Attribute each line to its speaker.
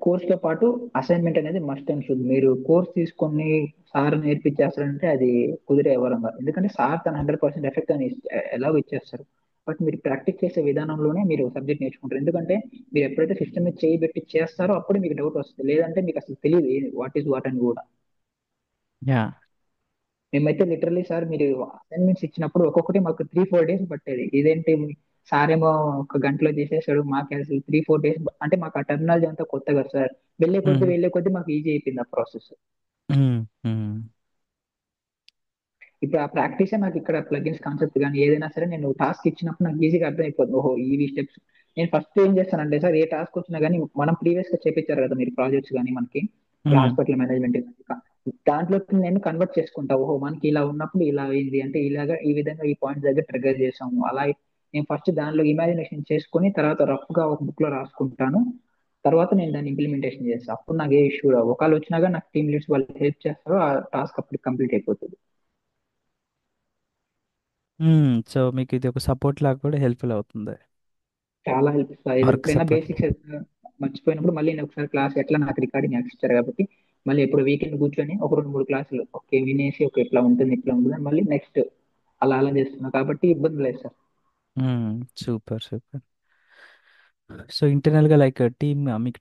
Speaker 1: కోర్స్‌తో పాటు అసైన్‌మెంట్ అనేది must and should. మీరు కోర్స్ తీసుకొని సార్ నేర్పించేస్తారంటే అది కుదిరే వ్యవహారం కాదు. ఎందుకంటే సార్ తన 100% ఎఫెక్ట్ అని ఎలాగో ఇచ్చేస్తారు. బట్ మీరు ప్రాక్టీస్ చేసే విధానంలోనే మీరు సబ్జెక్ట్ నేర్చుకుంటారు. ఎందుకంటే మీరు ఎప్పుడైతే సిస్టమ్ మీద చేయి పెట్టి చేస్తారో అప్పుడు మీకు డౌట్ వస్తది. లేదంటే మీకు అసలు తెలీదు వాట్ ఈస్ వాట్ అని కూడా.
Speaker 2: యాహ్!
Speaker 1: మేమైతే లిటరల్లీ సార్ మీరు అసైన్‌మెంట్స్ ఇచ్చినప్పుడు ఒక్కొక్కటి మాకు 3, 4 డేస్ పట్టేది. ఇదేంటి సారేమో ఒక గంటలో చేసేసాడు. మాకు అసలు 3, 4 డేస్ అంటే మాకు ఆ టెర్మినాలజీ అంతా కొత్త కదా సార్.
Speaker 2: హ్మ్.
Speaker 1: వెళ్ళే కొద్దీ మాకు ఈజీ అయిపోయింది ఆ ప్రాసెస్.
Speaker 2: హ్మ్. హ్మ్.
Speaker 1: ఇప్పుడు ఆ ప్రాక్టీసే నాకు ఇక్కడ ప్లగిన్స్ కాన్సెప్ట్ గాని ఏదైనా సరే నేను టాస్క్ ఇచ్చినప్పుడు నాకు ఈజీగా అర్థమైపోతుంది. ఓహో! ఇవి స్టెప్స్. నేను ఫస్ట్ ఏం చేస్తానంటే సార్ ఏ టాస్క్ వచ్చినా గాని మనం ప్రీవియస్‌గా చేపిచ్చారు కదా! మీరు ప్రాజెక్ట్స్ గాని మనకి. ఇప్పుడు
Speaker 2: హ్మ్.
Speaker 1: హాస్పిటల్ మేనేజ్మెంట్ దాంట్లోకి నేను కన్వర్ట్ చేసుకుంటా. ఓహో! మనకి ఇలా ఉన్నప్పుడు ఇలా అయింది. అంటే ఇలాగా ఈ విధంగా ఈ పాయింట్స్ దగ్గర ట్రిగ్గర్ చేసాము. అలా నేను ఫస్ట్ దానిలో ఇమాజినేషన్ చేసుకొని తర్వాత రఫ్‌గా ఒక బుక్‌లో రాసుకుంటాను. తర్వాత నేను దాన్ని ఇంప్లిమెంటేషన్ చేస్తా. అప్పుడు నాకు ఏ ఇష్యూ రావు. ఒకవేళ వచ్చినా గాని నాకు టీమ్ లీడ్స్ వాళ్ళు హెల్ప్ చేస్తారు. ఆ టాస్క్ అప్పటికి కంప్లీట్ అయిపోతది.
Speaker 2: హ్మ్. సో, మీకిది ఒక సపోర్ట్ లాగా కూడా హెల్ప్‌ఫుల్ అవుతుంది.
Speaker 1: చాలా హెల్ప్ ఇస్తాయి. ఇది
Speaker 2: వర్క్
Speaker 1: ఎప్పుడైనా
Speaker 2: సపోర్ట్.
Speaker 1: బేసిక్స్ మర్చిపోయినప్పుడు మళ్ళీ నేను ఒకసారి క్లాస్ ఎట్లా నాకు రికార్డింగ్ యాక్సెస్ ఇచ్చారు కాబట్టి మళ్ళీ ఎప్పుడు వీకెండ్ కూర్చొని ఒక 2, 3 క్లాసులు ఓకే వినేసి ఓకే ఇట్లా ఉంటుంది, ఇట్లా ఉంటుంది అని మళ్ళీ నెక్స్ట్ అలా చేస్తున్నా కాబట్టి ఇబ్బంది లేదు సార్.
Speaker 2: హ్మ్. సూపర్. సూపర్. సో, ఇంటర్నల్‌గా లైక్ టీమ్ మీకు